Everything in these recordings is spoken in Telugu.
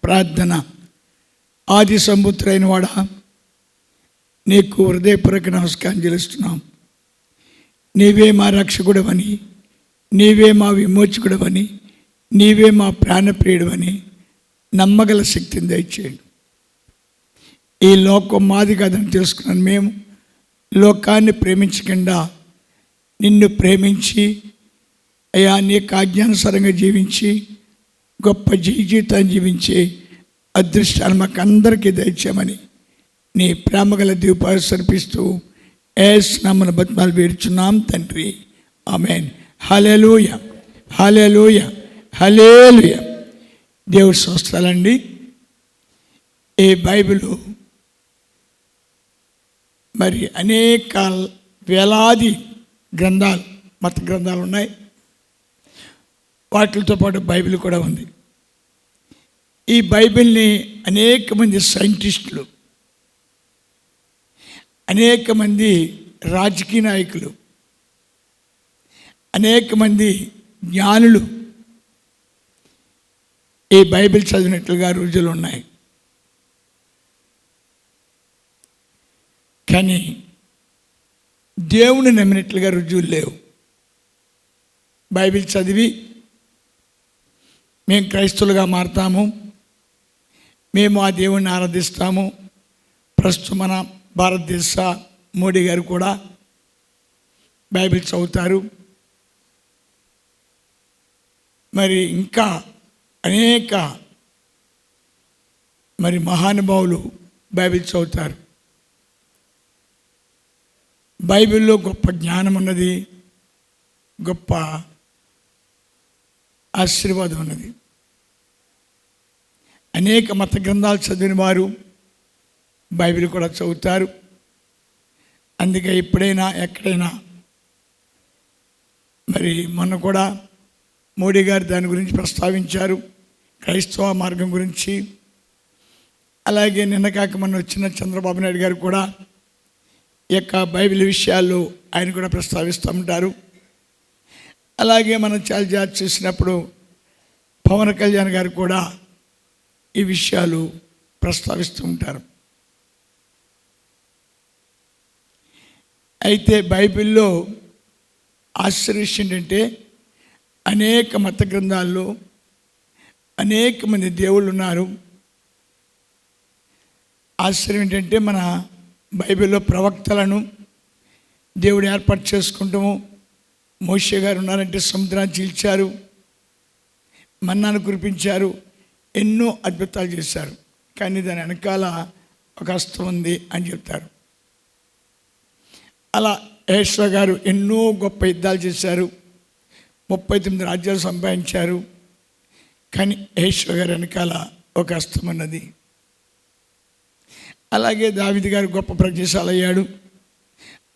ప్రార్థన. ఆది సంపుత్రుడైన వాడా, నీకు హృదయపూర్వక నమస్కారం చెల్లిస్తున్నాం. నీవే మా రక్షకుడవని, నీవే మా విమోచకుడవని, నీవే మా ప్రాణప్రియుడవని నమ్మగల శక్తిని దయచేయండి. ఈ లోకం మాది కాదని తెలుసుకున్నాను. మేము లోకాన్ని ప్రేమించకుండా నిన్ను ప్రేమించి అయ్యా నీకు ఆజ్ఞానుసారంగా జీవించి గొప్ప జీవితాన్ని జీవించే అదృష్టాన్ని మాకు అందరికీ దయచేయమని నీ ప్రేమగల దీపాలు సమర్పిస్తూ యేసు నామమున బతిమాలు వేడుచున్నాం తండ్రి, ఆమేన్. హల్లెలూయా, హల్లెలూయా, హల్లెలూయా. దేవుడి స్తోత్రాలండి. ఈ బైబిలు మరి అనేక వేలాది గ్రంథాలు, మత గ్రంథాలు ఉన్నాయి. వాటితో పాటు బైబిల్ కూడా ఉంది. ఈ బైబిల్ని అనేక మంది సైంటిస్టులు, అనేక మంది రాజకీయ నాయకులు, అనేక మంది జ్ఞానులు ఈ బైబిల్ చదివినట్లుగా రుజువులు ఉన్నాయి. కానీ దేవుని నమ్మినట్లుగా రుజువులు లేవు. బైబిల్ చదివి మేము క్రైస్తవులుగా మారుతాము, మేము ఆ దేవుణ్ణి ఆరాధిస్తాము. ప్రస్తుతం మన భారతదేశ మోడీ గారు కూడా బైబిల్ చదువుతారు. మరి ఇంకా అనేక మరి మహానుభావులు బైబిల్ చదువుతారు. బైబిల్లో గొప్ప జ్ఞానం ఉన్నది, గొప్ప ఆశీర్వాదం ఉన్నది. అనేక మత గ్రంథాలు చదివిన వారు బైబిల్ కూడా చదువుతారు. అందుకే ఎప్పుడైనా ఎక్కడైనా మరి మొన్న కూడా మోడీ గారు దాని గురించి ప్రస్తావించారు, క్రైస్తవ మార్గం గురించి. అలాగే నిన్న కాక మొన్న వచ్చిన చంద్రబాబు నాయుడు గారు కూడా ఈ యొక్క బైబిల్ విషయాల్లో ఆయన కూడా ప్రస్తావిస్తూ ఉంటారు. అలాగే మనం చాలా జాతి చూసినప్పుడు పవన్ కళ్యాణ్ గారు కూడా ఈ విషయాలు ప్రస్తావిస్తూ ఉంటారు. అయితే బైబిల్లో ఆశ్చర్యం ఏంటంటే అనేక మత గ్రంథాల్లో అనేక మంది దేవుళ్ళు ఉన్నారు. ఆశ్చర్యం ఏంటంటే మన బైబిల్లో ప్రవక్తలను దేవుడు ఏర్పాటు చేసుకుంటాము. మోషే గారు ఉన్నారంటే సముద్రాన్ని చీల్చారు, మన్నాను కురిపించారు, ఎన్నో అద్భుతాలు చేశారు. కానీ దాని వెనకాల ఒక హస్తం ఉంది అని చెప్తారు. అలా యెహోషువ గారు ఎన్నో గొప్ప యుద్ధాలు చేశారు, 39 రాజ్యాలు సంపాదించారు. కానీ యెహోషువ గారి వెనకాల ఒక హస్తం ఉన్నది. అలాగే దావీదు గారు గొప్ప ప్రజ్ఞశాలి అయ్యాడు.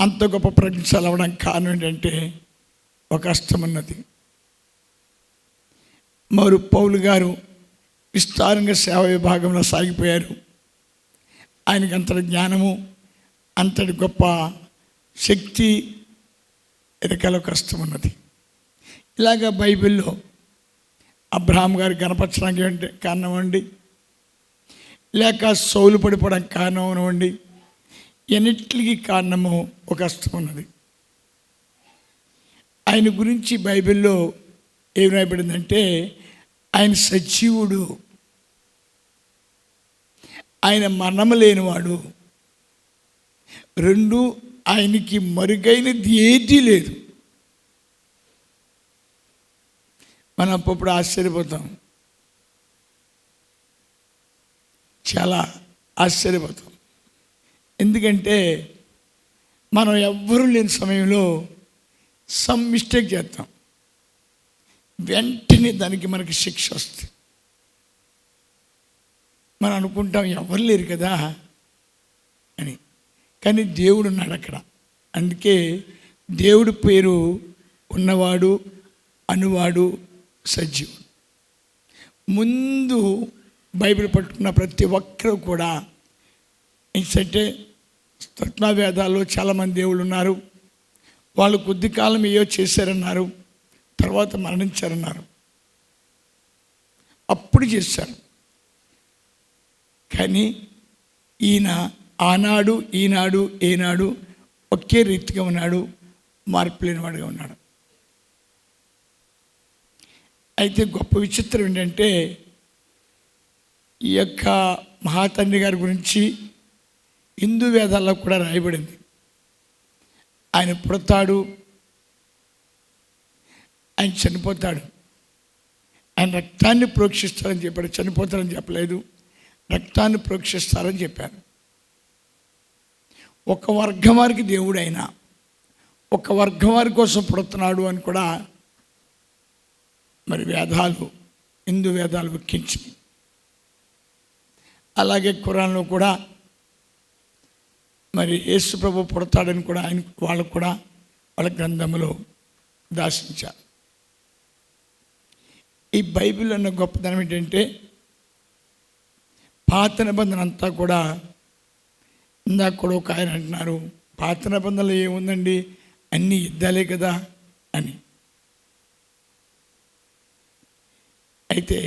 అంత గొప్ప ప్రజ్ఞశాలి అవ్వడానికి కారణం ఏంటంటే ఒక హస్తం ఉన్నది. మరి పౌలు గారు విస్తారంగా సేవ విభాగంలో సాగిపోయారు. ఆయనకి అంతటి జ్ఞానము, అంతటి గొప్ప శక్తి వెనకాల ఒక హస్తం ఉన్నది. ఇలాగ బైబిల్లో అబ్రహాం గారు గణపరచడానికి కారణం అండి, లేక సౌలు పడిపోవడానికి కారణం అనివ్వండి, ఎన్నిటికీ కారణము ఒక హస్తం ఉన్నది. ఆయన గురించి బైబిల్లో ఏం రాయబడిందంటే ఆయన సజీవుడు, ఆయన మరణము లేనివాడు, రెండు ఆయనకి మరుగైనది ఏదీ లేదు. మనం అప్పుడు ఆశ్చర్యపోతాం, చాలా ఆశ్చర్యపోతాం. ఎందుకంటే మనం ఎవ్వరూ లేని సమయంలో సమ్ మిస్టేక్ చేస్తాం, వెంటనే దానికి మనకి శిక్ష వస్తుంది. మనం అనుకుంటాం ఎవరు లేరు కదా అని, కానీ దేవుడు ఉన్నాడు అక్కడ. అందుకే దేవుడి పేరు ఉన్నవాడు, అనువాడు, సజీవుడు. ముందు బైబిల్ పట్టుకున్న ప్రతి ఒక్కరు కూడా ఏంటంటే తత్వవేదాల్లో చాలామంది దేవుళ్ళు ఉన్నారు. వాళ్ళు కొద్ది కాలం ఏయో చేశారన్నారు, తర్వాత మరణించారన్నారు. అప్పుడు చేశారు. కానీ ఈయన ఆనాడు ఈనాడు ఏనాడు ఒకే రీతిగా ఉన్నాడు, మార్పు లేనివాడుగా ఉన్నాడు. అయితే గొప్ప విచిత్రం ఏంటంటే ఈ యొక్క మహాతండ్రి గారి గురించి హిందూ వేదాల్లో కూడా రాయబడింది. ఆయన పుడతాడు, ఆయన చనిపోతాడు, ఆయన రక్తాన్ని ప్రోక్షిస్తారని చెప్పాడు. చనిపోతారని చెప్పలేదు, రక్తాన్ని ప్రోక్షిస్తారని చెప్పారు. ఒక వర్గం వారికి దేవుడు అయినా ఒక వర్గం వారి కోసం పుడుతున్నాడు అని కూడా మరి వేదాలు, హిందూ వేదాలు వెక్కించింది. అలాగే ఖురాన్లో కూడా మరి యేసు ప్రభు పుడతాడని కూడా ఆయన వాళ్ళకు కూడా వాళ్ళ గ్రంథంలో దాశించారు. ఈ బైబిల్ అన్న గొప్పతనం ఏంటంటే పాత నిబంధన అంతా కూడా, ఇందాక కూడా ఒక ఆయన అంటున్నారు, పాత నిబంధనలు ఏముందండి, అన్ని యుద్ధాలే కదా అని. అయితే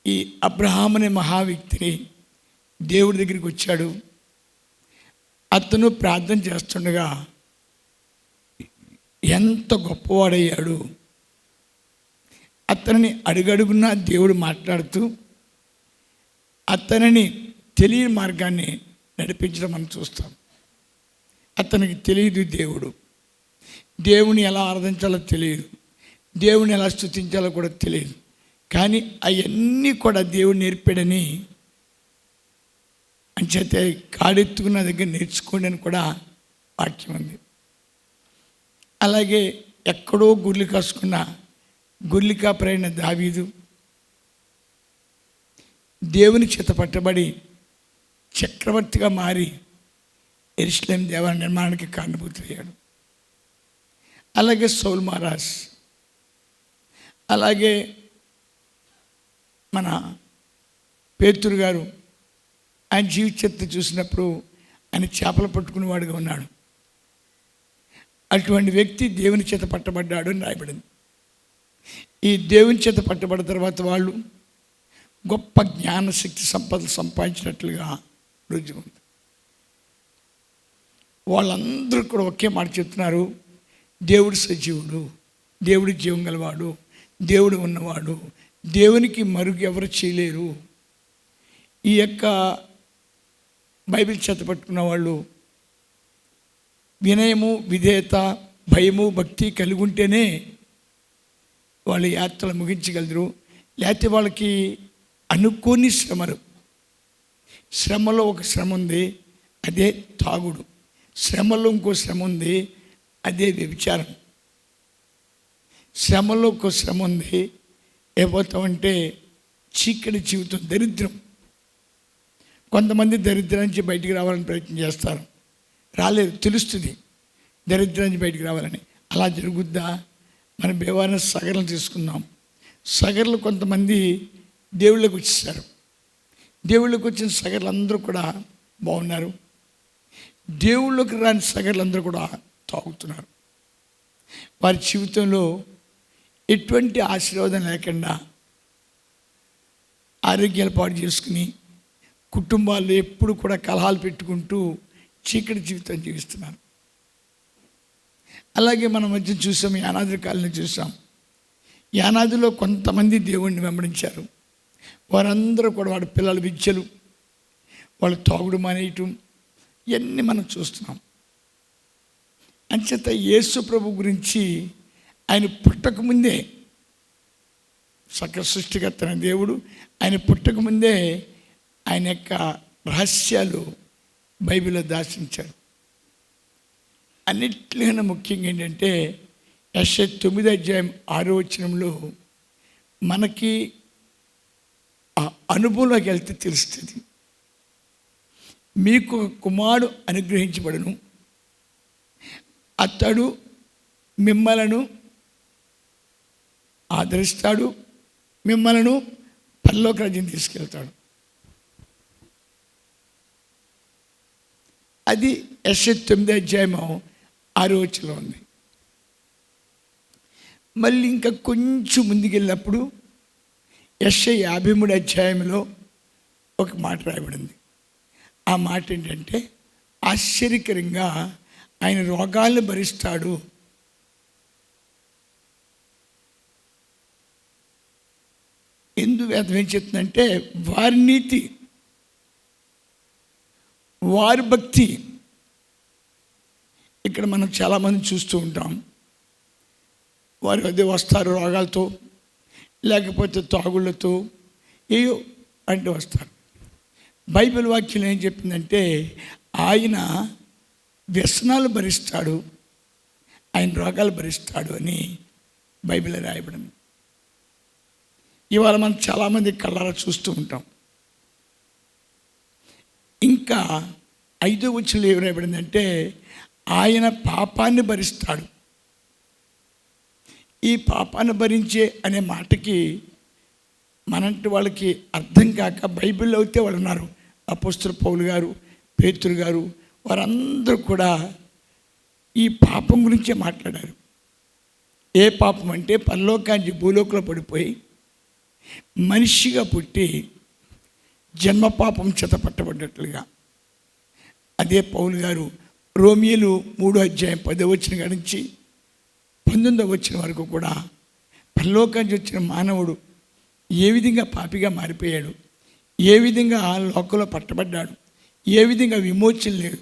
ఈ అబ్రహాం అనే మహా వ్యక్తిని దేవుడి దగ్గరికి వచ్చాడు. అతను ప్రార్థన చేస్తుండగా ఎంత గొప్పవాడయ్యాడు. అతనిని అడుగడుగునా దేవుడు మాట్లాడుతూ అతనిని తెలియని మార్గాన్ని నడిపించడం మనం చూస్తాం. అతనికి తెలియదు దేవుని ఎలా ఆరాధించాలో తెలియదు, దేవుని ఎలా స్తుతించాలో కూడా తెలియదు. కానీ అవన్నీ కూడా దేవుడు నేర్పాడని అంచేతే కాడెత్తుకున్న దగ్గర నేర్చుకోండి అని కూడా వాక్యం ఉంది. అలాగే ఎక్కడో గుర్లు కాసుకున్న గుర్లికాపురైన దావీదు దేవుని చేత పట్టబడి చక్రవర్తిగా మారి యెరూషలేము దేవాలయ నిర్మాణానికి కారణభూతులయ్యాడు. అలాగే సౌల్ మహారాజ్, అలాగే మన పేతురు గారు, ఆయన జీవిత చరిత్ర చూసినప్పుడు ఆయన చేపలు పట్టుకునేవాడుగా ఉన్నాడు. అటువంటి వ్యక్తి దేవుని చేత పట్టబడ్డాడు అని రాయబడింది. ఈ దేవుని చేత పట్టబడిన తర్వాత వాళ్ళు గొప్ప జ్ఞానశక్తి సంపదలు సంపాదించినట్లుగా రుజువు ఉంది. వాళ్ళందరూ కూడా ఒకే మాట చెప్తున్నారు, దేవుడు సజీవుడు, దేవుడు జీవం గలవాడు, దేవుడు ఉన్నవాడు, దేవునికి మరుగు ఎవరు చేయలేరు. ఈ యొక్క బైబిల్ చేత పట్టుకున్న వాళ్ళు వినయము, విధేయత, భయము, భక్తి కలిగి ఉంటేనే వాళ్ళ యాత్రలు ముగించగలరు. లేకపోతే వాళ్ళకి అనుకోని శ్రమలో ఒక శ్రమ ఉంది, అదే తాగుడు. శ్రమలో ఇంకో శ్రమ ఉంది, అదే వ్యభిచారం. శ్రమలో ఇంకో శ్రమ ఉంది, ఏమవుతామంటే చీకటి జీవితం, దరిద్రం. కొంతమంది దరిద్రం నుంచి బయటికి రావాలని ప్రయత్నం చేస్తారు, రాలేదు, తెలుస్తుంది దరిద్రం నుంచి బయటికి రావాలని. అలా జరుగుద్దా? మన బేవాన సగర్లు తీసుకుందాం. సగర్లు కొంతమంది దేవుళ్ళకి వచ్చేసారు. దేవుళ్ళకి వచ్చిన సగర్లు అందరూ కూడా బాగున్నారు. దేవుళ్ళకి రాని సగర్లు అందరూ కూడా తాగుతున్నారు. వారి జీవితంలో ఎటువంటి ఆశీర్వాదం లేకుండా ఆరోగ్యాలు పాడు చేసుకుని కుటుంబాల్లో ఎప్పుడు కూడా కలహాలు పెట్టుకుంటూ చీకటి జీవితం జీవిస్తున్నారు. అలాగే మనం మధ్య చూసాం, యానాది కాలంలో చూసాం. యానాదిలో కొంతమంది దేవుణ్ణి వెంబడించారు. వారందరూ కూడా వాడి పిల్లల విద్యలు, వాళ్ళు తాగుడు మానేయటం, ఇవన్నీ మనం చూస్తున్నాం. అంచేత యేసు ప్రభు గురించి ఆయన పుట్టకముందే, సకల సృష్టికర్త దేవుడు ఆయన పుట్టకముందే ఆయన యొక్క రహస్యాలు బైబిల్లో దాచించాడు. అన్నిటికన్నా ముఖ్యంగా ఏంటంటే యెషయా 9:6 మనకి ఆ అనుభవంలోకి వెళ్తే తెలుస్తుంది. మీకు ఒక కుమారుడు అనుగ్రహించబడును, అతడు మిమ్మలను ఆదరిస్తాడు, మిమ్మలను పరలోక రాజ్యం తీసుకెళ్తాడు. అది యెషయా 9:6 ఉంది. మళ్ళీ ఇంకా కొంచెం ముందుకెళ్ళినప్పుడు యెషయా 53 అధ్యాయంలో ఒక మాట రాయబడింది. ఆ మాట ఏంటంటే, ఆశ్చర్యకరంగా ఆయన రోగాలను భరిస్తాడు, ఎందుకు వేదం ఏం చెప్తుందంటే, వారి నీతి, వారి భక్తి. ఇక్కడ మనం చాలామంది చూస్తూ ఉంటాం, వారు అదే వస్తారు రోగాలతో, లేకపోతే తాగుళ్ళతో, ఏయో అంటే వస్తారు. బైబిల్ వాక్యం ఏం చెప్పిందంటే, ఆయన వ్యసనాలు భరిస్తాడు, ఆయన రోగాలు భరిస్తాడు అని బైబిల్లో రాయబడింది. ఇవాళ మనం చాలామంది కళ్ళారా చూస్తూ ఉంటాం. ఇంకా 5వ వచనంలో ఏం రాయబడిందంటే, ఆయన పాపాన్ని భరిస్తాడు. ఈ పాపాన్ని భరించే అనే మాటకి మనంటి వాళ్ళకి అర్థం కాక బైబిల్లో అయితే వాళ్ళు ఉన్నారు. అపోస్తలుడు పౌలు గారు, పేతురు గారు, వారందరూ కూడా ఈ పాపం గురించే మాట్లాడారు. ఏ పాపం అంటే, పరలోకానికి భూలోకంలో పడిపోయి మనిషిగా పుట్టి జన్మ పాపం చేత పట్టబడ్డట్లుగా. అదే పౌలు గారు రోమియోలు 3వ అధ్యాయం 10వ వచనం నుంచి 19వ వచనం వరకు కూడా పరలోకానికి వచ్చిన మానవుడు ఏ విధంగా పాపిగా మారిపోయాడు, ఏ విధంగా లోకంలో పట్టబడ్డాడు, ఏ విధంగా విమోచన లేదు.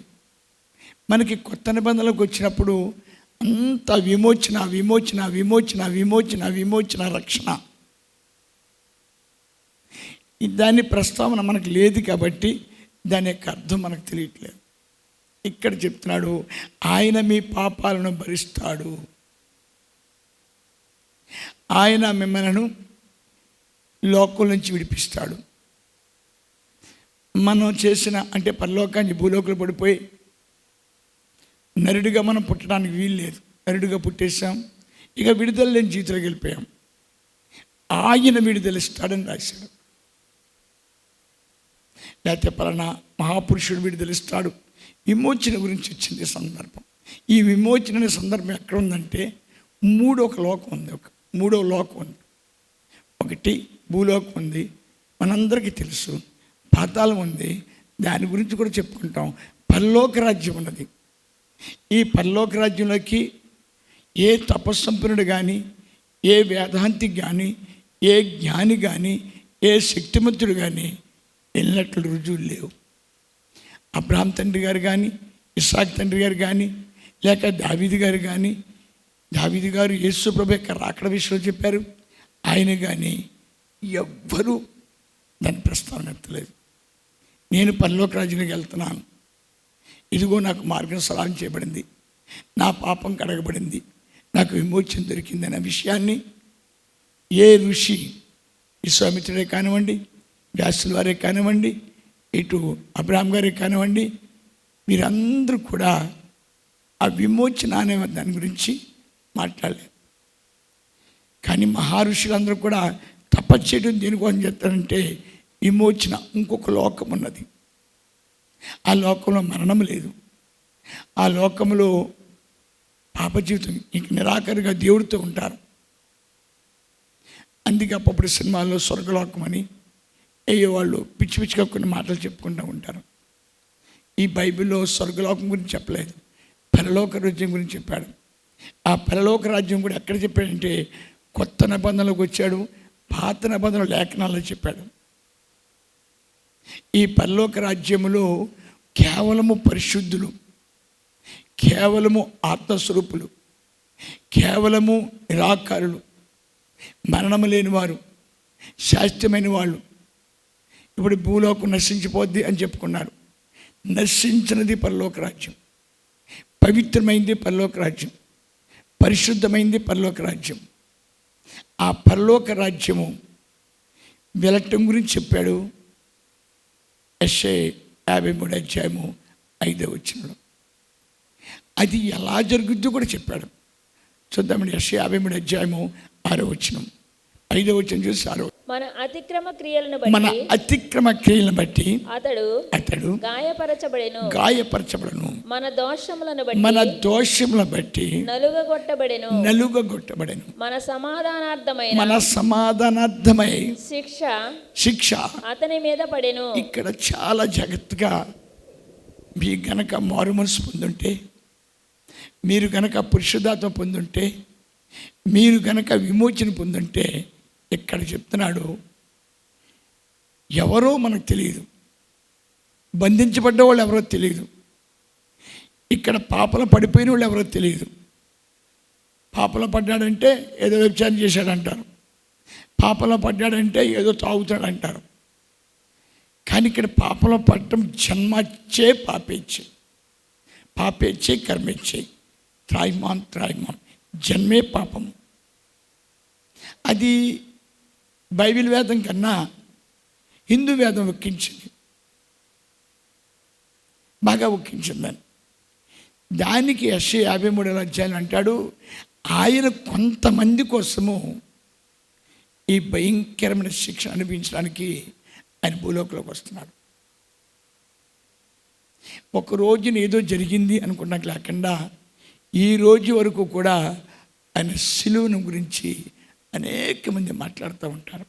మనకి కొత్త నిబంధనలకు వచ్చినప్పుడు అంత విమోచన విమోచన విమోచన విమోచన విమోచన రక్షణ, దాని ప్రస్తావన మనకు లేదు కాబట్టి దాని యొక్క అర్థం మనకు తెలియట్లేదు. ఇక్కడ చెప్తున్నాడు, ఆయన మీ పాపాలను భరిస్తాడు, ఆయన మిమ్మల్ని లోకం నుంచి విడిపిస్తాడు. మనం చేసిన అంటే పరలోకాన్ని భూలోకంలో పడిపోయి నరుడిగా మనం పుట్టడానికి వీలు లేదు. నరుడిగా పుట్టేసాం, ఇక విడుదల లేని జీవితంలోకి వెళ్ళిపోయాం. ఆయన విడుదలిస్తాడని రాశాడు. లేకపోతే పలానా మహాపురుషుడు విడుదలిస్తాడు. విమోచన గురించి వచ్చింది సందర్భం. ఈ విమోచన సందర్భం ఎక్కడ ఉందంటే, మూడవ లోకం ఉంది. ఒకటి భూలోకం ఉంది, మనందరికీ తెలుసు. పాతాళం ఉంది, దాని గురించి కూడా చెప్పుకుంటాం. పరలోక రాజ్యం ఉన్నది. ఈ పరలోక రాజ్యంలోకి ఏ తపస్సంపన్నుడు కానీ, ఏ వేదాంతి కానీ, ఏ జ్ఞాని కానీ, ఏ శక్తిమంతుడు కానీ వెళ్ళినట్లు రుజువులు లేవు. అబ్రహాం తండ్రి గారు కానీ, ఇస్సాకు తండ్రి గారు కానీ, లేక దావీదు గారు కానీ, దావీదు గారు యేసు ప్రభు యొక్క రాకడ విషయంలో చెప్పారు. ఆయన కానీ ఎవ్వరూ దాని ప్రస్తావన ఎత్తలేదు. నేను పరలోక రాజ్యానికి వెళ్తున్నాను, ఇదిగో నాకు మార్గం సలాం చేయబడింది, నా పాపం కడగబడింది, నాకు విమోచన దొరికిందనే విషయాన్ని ఏ ఋషి, విశ్వామిత్రుడే కానివ్వండి, వ్యాసుల వారే కానివ్వండి, ఇటు అబ్రహాం గారే కానివ్వండి, మీరందరూ కూడా ఆ విమోచన అనే దాని గురించి మాట్లాడలేదు. కానీ మహారుషులందరూ కూడా తపస్సేయడం దేనికోసం చేస్తారంటే, విమోచన. ఇంకొక లోకం ఉన్నది, ఆ లోకంలో మరణం లేదు, ఆ లోకంలో పాప జీవితం, ఇంక నిరాకరిగా దేవుడితో ఉంటారు. అందుకే అప్పుడు సినిమాల్లో స్వర్గలోకం అని అయ్యో వాళ్ళు పిచ్చి పిచ్చిగా కొన్ని మాటలు చెప్పుకుంటూ ఉంటారు. ఈ బైబిల్లో స్వర్గలోకం గురించి చెప్పలేదు, పరలోక రాజ్యం గురించి చెప్పాడు. ఆ పరలోక రాజ్యం కూడా ఎక్కడ చెప్పాడంటే, కొత్త నిబంధనలకు వచ్చాడు, పాత నిబంధన లేఖనాల్లో చెప్పాడు. ఈ పరలోక రాజ్యములో కేవలము పరిశుద్ధులు, కేవలము ఆత్మస్వరూపులు, కేవలము నిరాకారులు, మరణము లేని వారు, శాశ్వతమైన వాళ్ళు. ఇప్పుడు భూలోకం నశించిపోద్ది అని చెప్పుకున్నారు. నశించినది పరలోక రాజ్యం, పవిత్రమైంది పరలోక రాజ్యం, పరిశుద్ధమైంది పరలోక రాజ్యం. ఆ పరలోక రాజ్యము వెలటం గురించి చెప్పాడు యెషయా 53 అధ్యాయము 5వ వచనంలో. అది ఎలా జరుగుద్దో కూడా చెప్పాడు. చూద్దామండి, యెషయా 53 అధ్యాయము 6వ వచనం, 5వ వచనం చూసి 6వ మన అతిక్రమ క్రియలను బట్టి అతడు గాయపరచబడెను. మన దోషములను బట్టి నలుగగొట్టబడెను. మన సమాధానార్థమై శిక్ష అతని మీద పడెను. ఇక్కడ చాలా జాగ్రత్తగా, మీ గనక మారు మనసు పొందుంటే, మీరు గనక పరిశుద్ధాత్మ పొందుంటే, మీరు గనక విమోచన పొందుంటే, ఇక్కడ చెప్తున్నాడు, ఎవరో మనకు తెలియదు, బంధించబడ్డ వాళ్ళు ఎవరో తెలియదు, ఇక్కడ పాపలో పడిపోయిన వాళ్ళు ఎవరో తెలియదు. పాపలో పడ్డాడంటే ఏదో వ్యభిచారం చేశాడంటారు, పాపలో పడ్డాడంటే ఏదో తాగుతాడంటారు. కానీ ఇక్కడ పాపలో పడటం జన్మచ్చే పాపేచ్చే కర్మేచ్చే, త్రాయిమాన్ జన్మే పాపము. అది బైబిల్ వేదం కన్నా హిందూ వేదం ఒక్కించింది, బాగా ఒక్కించిందని. దానికి యెషయా 53వ అధ్యాయం అంటాడు, ఆయన కొంతమంది కోసము ఈ భయంకరమైన శిక్ష అనిపించడానికి ఆయన భూలోకంలోకి వస్తున్నాడు. ఒక రోజున ఏదో జరిగింది అనుకున్నట్టు లేకుండా ఈ రోజు వరకు కూడా ఆయన సిలువను గురించి అనేక మంది మాట్లాడుతూ ఉంటారు.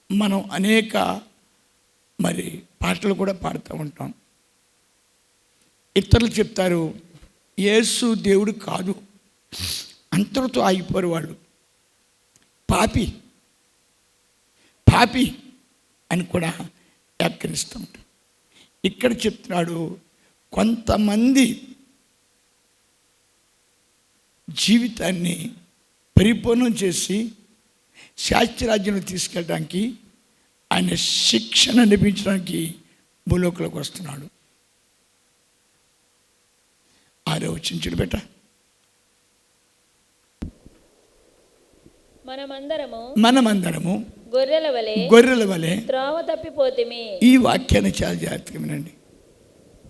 మనం అనేక పాటలు కూడా పాడుతూ ఉంటాం. ఇతరులు చెప్తారు యేసు దేవుడు కాదు, అంతటితో ఆగిపోరు వాళ్ళు, పాపి అని కూడా వ్యాఖ్యానిస్తూ ఉంటారు. ఇక్కడ చెప్తున్నాడు, కొంతమంది జీవితాన్ని పరిపూర్ణం చేసి శాస్త్రరాజ్యంలో తీసుకెళ్ళడానికి, ఆయన శిక్షణ అనిపించడానికి భూలోకంలోకి వస్తున్నాడు. 6వ వచనం చూడబెట్ట. మనమందరము గొర్రెల వలె త్రోవ తప్పిపోతిమి. ఈ వాక్యాన్ని చాలా జాగ్రత్తగా వినండి.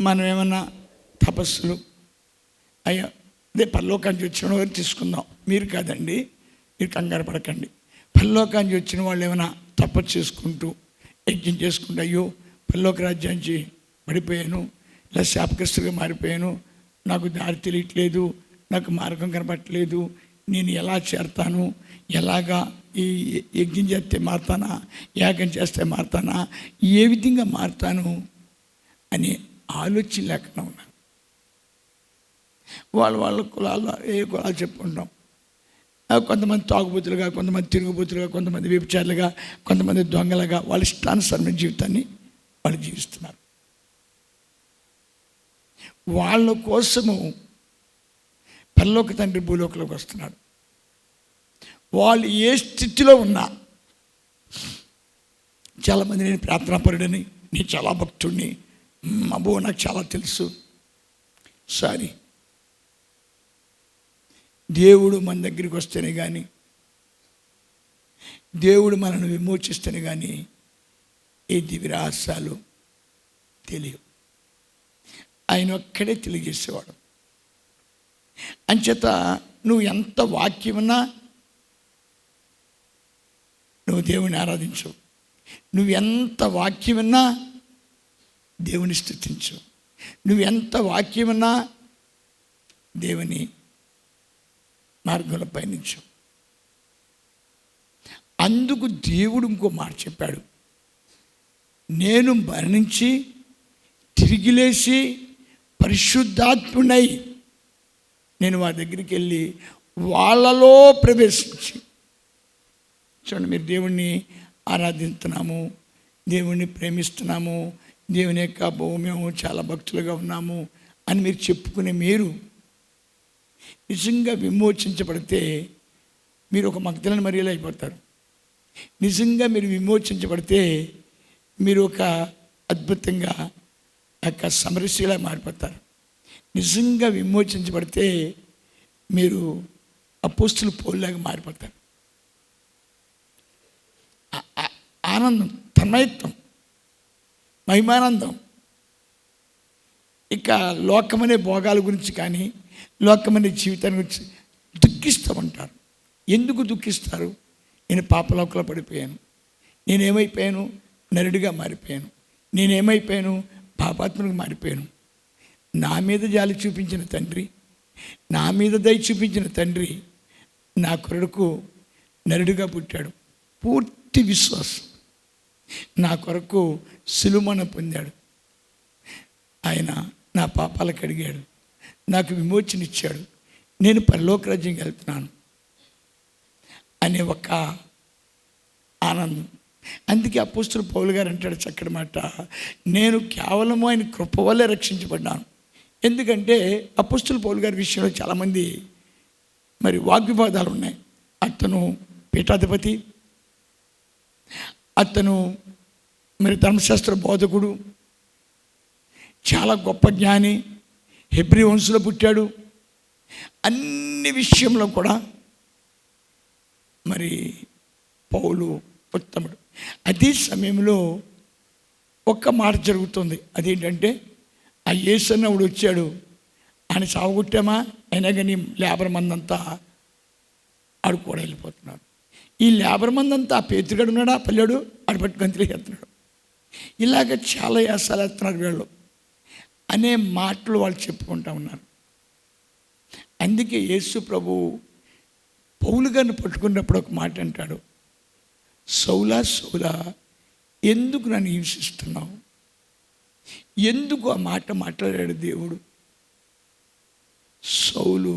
మనం ఏమన్నా తపస్సులు అయ్యా అదే పరలోకానికి వచ్చిన వారు తీసుకుందాం, మీరు కాదండి, మీరు కంగారు పడకండి. పరలోకానికి వచ్చిన వాళ్ళు ఏమైనా తపస్సు చేసుకుంటూ యజ్ఞం చేసుకుంటూ, అయ్యో పరలోక రాజ్యానికి పడిపోయాను, ఇలా శాపగ్రస్తుగా మారిపోయాను, నాకు దారి తెలియట్లేదు, నాకు మార్గం కనపట్టలేదు, నేను ఎలా చేరతాను, ఎలాగా ఈ యజ్ఞం చేస్తే మారుతానా, యాగం చేస్తే మారుతానా, ఏ విధంగా మారుతాను అని ఆలోచన లేకుండా ఉన్నారు. వాళ్ళ కులాల్లో ఏ కులాలు చెప్పుకుంటాం. కొంతమంది తాగుబోతులుగా, కొంతమంది తిరుగుబోతులుగా, కొంతమంది వ్యభిచారులుగా, కొంతమంది దొంగలుగా వాళ్ళ ఇష్టానుసరమైన జీవితాన్ని వాళ్ళు జీవిస్తున్నారు. వాళ్ళ కోసము పరలోక తండ్రి భూలోకంలోకి వస్తున్నాడు. వాళ్ళు ఏ స్థితిలో ఉన్నా, చాలామంది నేను ప్రార్థనాపరుడని, నేను చాలా భక్తుడిని, అబ్బో నాకు చాలా తెలుసు. సారీ, దేవుడు మన దగ్గరికి వస్తేనే కానీ, దేవుడు మనల్ని విమోచిస్తేనే కానీ ఈ దివ్య రహస్యాలు తెలియవు. ఆయన ఒక్కడే తెలియజేసేవాడు. అంచేత నువ్వు ఎంత వాక్యమున్నా నువ్వు దేవుని ఆరాధించు, నువ్వు ఎంత వాక్యమున్నా దేవుని స్తుతించు, నువ్వు ఎంత వాక్యమున్నా దేవుని మార్గంలో పయనించు. అందుకు దేవుడు ఇంకో మాట చెప్పాడు, నేను మరణించి తిరిగి లేచి పరిశుద్ధాత్ముడై నేను వారి దగ్గరికి వెళ్ళి వాళ్ళలో ప్రవేశించి. చూడండి, మీరు దేవుణ్ణి ఆరాధిస్తున్నాము, దేవుణ్ణి ప్రేమిస్తున్నాము, దేవుని యొక్క మేము చాలా భక్తులుగా ఉన్నాము అని మీరు చెప్పుకునే మీరు నిజంగా విమోచించబడితే మీరు ఒక మగ్దలేని మరియలా అయిపోతారు. నిజంగా మీరు విమోచించబడితే మీరు ఒక అద్భుతంగా యొక్క సమరస్యలా మారిపోతారు. నిజంగా విమోచించబడితే మీరు అపోస్తుల పౌలులాగా మారిపోతారు. ఆనందం, తన్మయత్వం, మహిమానందం. ఇక లోకమనే భోగాల గురించి కానీ, లోకమనే జీవితాన్ని గురించి దుఃఖిస్తూ ఉంటారు. ఎందుకు దుఃఖిస్తారు? నేను పాపలోకంలో పడిపోయాను, నేనేమైపోయాను? నరుడిగా మారిపోయాను, నేనేమైపోయాను? పాపాత్మకు మారిపోయాను. నా మీద జాలి చూపించిన తండ్రి, నా మీద దయ చూపించిన తండ్రి నా కొరకు నరుడిగా పుట్టాడు. పూర్తి విశ్వాసం. నా కొరకు సిలువను పొందాడు. ఆయన నా పాపాలకు అడిగాడు, నాకు విమోచన ఇచ్చాడు, నేను పరలోక రాజ్యం వెళ్తున్నాను అనే ఒక ఆనందం. అందుకే అపోస్తలుడు పౌలు గారు అంటాడు చక్కటి మాట, నేను కేవలము ఆయన కృప వల్లే రక్షించబడ్డాను. ఎందుకంటే అపోస్తలుడు పౌలు గారి విషయంలో చాలామంది మరి వాగ్వివాదాలు ఉన్నాయి. అతను పీఠాధిపతి, అతను మరి ధర్మశాస్త్ర బోధకుడు, చాలా గొప్ప జ్ఞాని, హెబ్రీ వంశంలో పుట్టాడు. అన్ని విషయంలో కూడా మరి పౌలు ఉత్తముడు. అదే సమయంలో ఒక్క మాట జరుగుతుంది. అదేంటంటే ఆ యేసన్నవుడు వచ్చాడు, ఆయన సావగొట్టామా, అయినా కానీ లేబర్ మందంతా ఆడు కూడా వెళ్ళిపోతున్నాడు. ఈ లేబర్ మందంతా ఆ పేతుగాడు ఉన్నాడా, పల్లెడు ఆడు పట్టు గంతులు వేస్తున్నాడు. ఇలాగ చాలా యాసాలు వేస్తున్నారు వీళ్ళు అనే మాటలు వాళ్ళు చెప్పుకుంటా ఉన్నారు. అందుకే యేసు ప్రభు పౌలు గారిని పట్టుకున్నప్పుడు ఒక మాట అంటాడు, సౌలా సౌలా ఎందుకు నన్ను హింసిస్తున్నావు? ఎందుకు ఆ మాట మాట్లాడాడు దేవుడు? సౌలు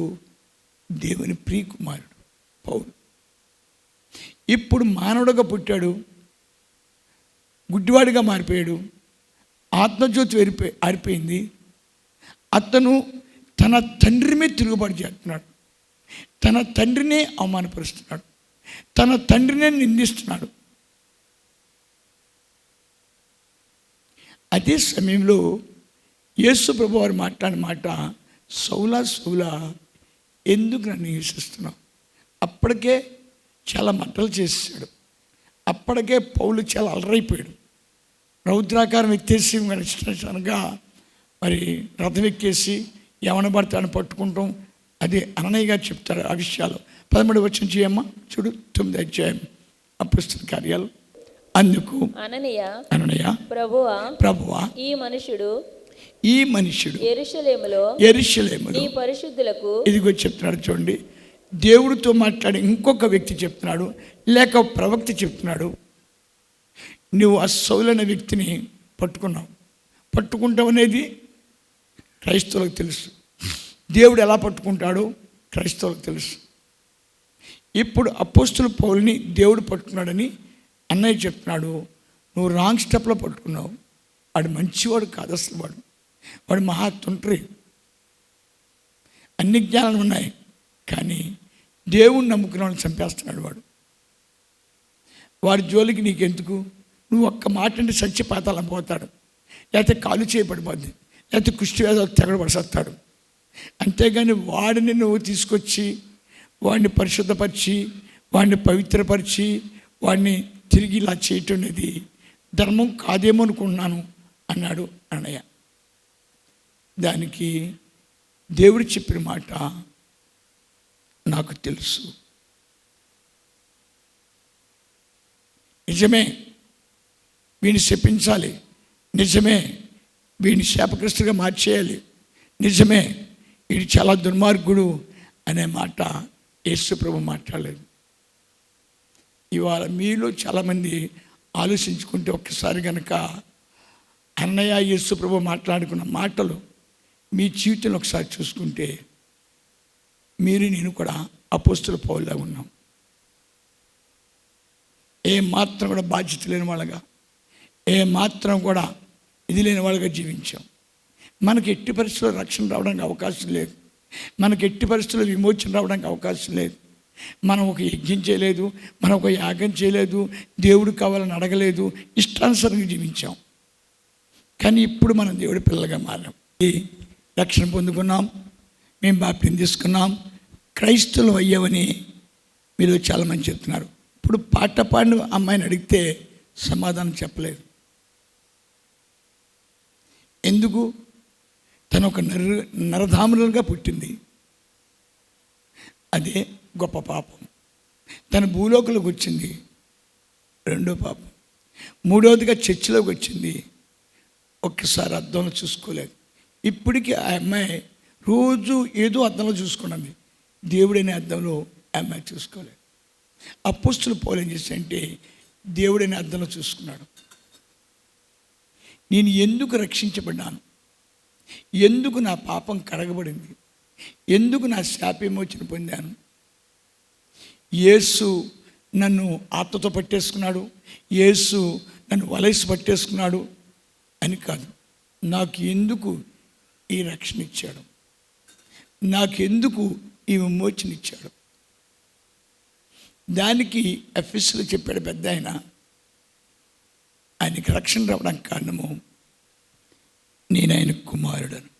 దేవుని ప్రియకుమారుడు పౌలు. ఇప్పుడు మానవుడుగా పుట్టాడు, గుడ్డివాడిగా మారిపోయాడు, ఆత్మజ్యోతి ఆరిపోయింది. అతను తన తండ్రి మీద తిరుగుబాటు చేస్తున్నాడు, తన తండ్రినే అవమానపరుస్తున్నాడు, తన తండ్రినే నిందిస్తున్నాడు. అదే సమయంలో యేసు ప్రభు వారు మాట్లాడిన మాట, సౌలా సౌలా ఎందుకు నన్ను హింసిస్తున్నావు? అప్పటికే చాలా మంటలు చేసేసాడు. అప్పటికే పౌలు చాలా అలరైపోయాడు. రౌద్రాకారం ఎత్తేసి అనగా మరి రథం ఎక్కేసి ఎవన పడతాడని పట్టుకుంటాం. అదే అననయ్య గారు చెప్తారు ఆ విషయాలు. 13 వచనం చేయమ్మా, చూడు, 9వ అధ్యాయం అపొస్తలుల కార్యాలు. అందుకు అననీయ ప్రభువా ఈ మనుష్యుడు యెరూషలేములో నీ పరిశుద్ధులకు, ఇదిగో చెప్తున్నాడు చూడండి, దేవుడితో మాట్లాడి ఇంకొక వ్యక్తి చెప్తున్నాడు, లేక ప్రవక్త చెప్తున్నాడు, నువ్వు ఆ సౌలైన వ్యక్తిని పట్టుకుంటావు అనేది క్రైస్తవులకు తెలుసు. దేవుడు ఎలా పట్టుకుంటాడో క్రైస్తవులకు తెలుసు. ఇప్పుడు అపోస్తలుడు పౌలుని దేవుడు పట్టుకున్నాడని అన్నయ్య చెప్తున్నాడు. నువ్వు రాంగ్ స్టెప్లో పట్టుకున్నావు. వాడు మంచివాడు కాదు, అసలు వాడు మహా తుంట్రి, అన్ని జ్ఞానాలు ఉన్నాయి, కానీ దేవుణ్ణి నమ్ముకున్న వాళ్ళని చంపేస్తున్నాడు వాడి జోలికి నీకెందుకు? నువ్వు ఒక్క మాట అంటే సత్యపాతాలను పోతాడు, లేకపోతే కాలు చేయబడిపోద్ది, లేకపోతే కుష్టి వేదాలు తెగడబడిసేస్తాడు. అంతేగాని వాడిని నువ్వు తీసుకొచ్చి వాడిని పరిశుద్ధపరిచి వాడిని పవిత్రపరిచి వాడిని తిరిగి ఇలా చేయటం అనేది ధర్మం కాదేమో అనుకుంటున్నాను అన్నాడు అన్నయ్య. దానికి దేవుడు చెప్పిన మాట నాకు తెలుసు. నిజమే, వీడిని శపించాలి, నిజమే వీడిని శాపగ్రస్తుగా మార్చేయాలి, నిజమే వీడు చాలా దుర్మార్గుడు అనే మాట యేసు ప్రభు మాట్లాడలేదు. ఇవాళ మీలో చాలామంది ఆలోచించుకుంటే ఒక్కసారి కనుక అన్నయ్య యేసు ప్రభు మాట్లాడుకున్న మాటలు మీ జీవితంలో ఒకసారి చూసుకుంటే మీరు నేను కూడా అపోస్తలుడు పౌలులా ఉన్నాం. ఏ మాత్రం కూడా బాధ్యత లేని వాళ్ళగా, ఏ మాత్రం కూడా ఇది లేని వాళ్ళగా జీవించాం. మనకి ఎట్టి పరిస్థితుల్లో రక్షణ రావడానికి అవకాశం లేదు, మనకి ఎట్టి పరిస్థితుల్లో విమోచన రావడానికి అవకాశం లేదు. మనం ఒక యజ్ఞం చేయలేదు, మనం ఒక యాగం చేయలేదు, దేవుడు కావాలని అడగలేదు, ఇష్టానుసారంగా జీవించాం. కానీ ఇప్పుడు మనం దేవుడి పిల్లలుగా మారాం, రక్షణ పొందుకున్నాం, మేము బాప్టిజం తీసుకున్నాం, క్రైస్తవులు అయ్యామని మీరు చాలామంది చెప్తున్నారు. ఇప్పుడు పాట పాడిన అమ్మాయిని అడిగితే సమాధానం చెప్పలేదు. ఎందుకు? తను ఒక నరధాములుగా పుట్టింది, అదే గొప్ప పాపం. తన భూలోకంలోకి వచ్చింది, రెండో పాపం. మూడవదిగా చర్చిలోకి వచ్చింది, ఒక్కసారి అద్దంలో చూసుకోలేదు. ఇప్పటికీ ఆ అమ్మాయి రోజు ఏదో అద్దంలో చూసుకున్నది, దేవుడనే అద్దంలో ఆ అమ్మాయి చూసుకోలేదు. అపోస్తలుడు పౌలు ఏం చేశాడంటే దేవుడనే అద్దంలో చూసుకున్నాడు. నేను ఎందుకు రక్షించబడ్డాను, ఎందుకు నా పాపం కడగబడింది, ఎందుకు నా శాపవిమోచన పొందాను, యేసు నన్ను ఆత్మతో పట్టేసుకున్నాడు, యేసు నన్ను వలసి పట్టేసుకున్నాడు అని కాదు, నాకు ఎందుకు ఈ రక్షణ ఇచ్చాడు, నాకెందుకు ఈ విమోచన ఇచ్చాడు. దానికి ఎఫెసీయులో చెప్పాడు పెద్ద ఆయనకి రక్షణ రావడానికి కారణము నేను ఆయన కుమారుడను.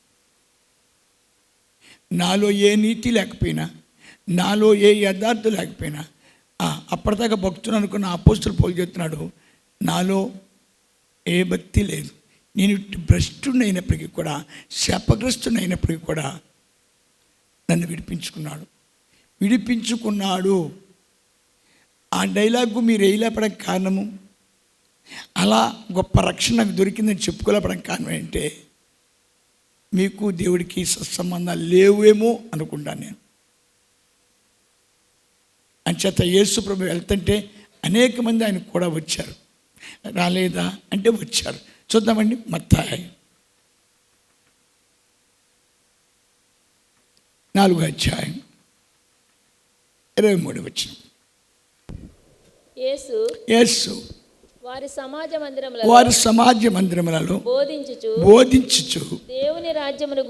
నాలో ఏ నీతి లేకపోయినా, నాలో ఏ యథార్థం లేకపోయినా, అప్పటిదాకా భక్తులు అనుకున్న అపోస్తలుడు పౌలు చెప్తున్నాడు, నాలో ఏ భక్తి లేదు, నేను భ్రష్టుడైనప్పటికీ కూడా, శాపగ్రస్తుడైనప్పటికీ కూడా నన్ను విడిపించుకున్నాడు. ఆ డైలాగు మీరు వేయలేపడానికి కారణము, అలా గొప్ప రక్షణ నాకు దొరికిందని చెప్పుకోలేపడానికి కారణం ఏంటంటే మీకు దేవుడికి సత్సంబంధాలు లేవేమో అనుకుంటాను నేను. అంచేత యేసు ప్రభు వెళ్తుంటే అనేక మంది ఆయన కూడా వచ్చారు. రాలేదా అంటే వచ్చారు. చూద్దామండి, మత్తయి 4:23. యేసు వారి సమాజ మందిరములలో బోధించుచు దేవుని రాజ్యమును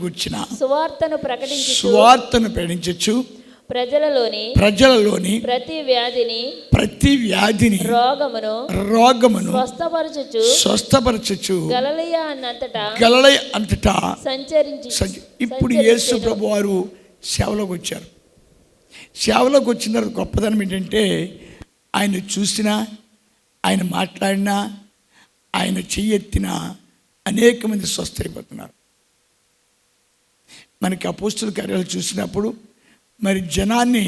గూర్చిన సువార్తను ప్రకటించుచు ప్రజలలోని ప్రతి వ్యాధిని రోగమును స్వస్థపరచుచు గలిలయ అంతటా సంచరించి. ఇప్పుడు యేసు ప్రభు వారు సేవలోకి వచ్చారు. సేవలోకి వచ్చిన తర్వాత గొప్పదనం ఏంటంటే ఆయన చూసినా, ఆయన మాట్లాడినా, ఆయన చెయ్యెత్తినా అనేక మంది స్వస్థైపోతున్నారు. మనకి అపోస్తలుల కార్యాలు చూసినప్పుడు మరి జనాన్ని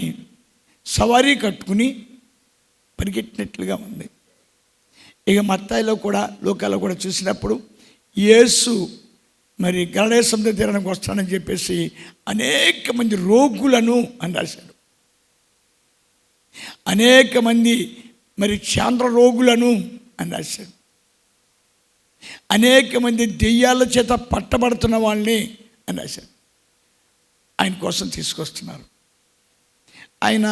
సవారీ కట్టుకుని పరిగెట్టినట్లుగా ఉంది. ఇక మత్తయిలో కూడా, లోకాల్లో కూడా చూసినప్పుడు యేసు మరి గలిలయ సముద్ర తీరానికి వస్తానని చెప్పేసి అనేక మంది రోగులను అని రాశాడు. అనేక మంది మరి చాంద్ర రోగులను అని రాశాడు. అనేక మంది దెయ్యాల చేత పట్టబడుతున్న వాళ్ళని అని రాశాడు. ఆయన కోసం తీసుకొస్తున్నారు. ఆయన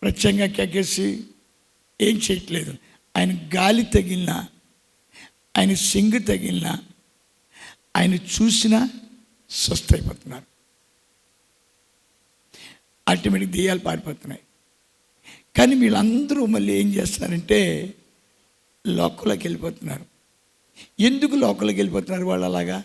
ప్రత్యేకంగా కేకేసి ఏం చేయట్లేదు. ఆయన గాలి తగిలినా, ఆయన సింగు తగిలినా, ఆయన చూసినా స్వస్థ అయిపోతున్నారు. ఆటోమేటిక్ దెయ్యాలు పారిపోతున్నాయి. కానీ వీళ్ళందరూ మళ్ళీ ఏం చేస్తున్నారంటే లోకంలోకి వెళ్ళిపోతున్నారు. ఎందుకు లోకంలోకి వెళ్ళిపోతున్నారు వాళ్ళు అలాగా?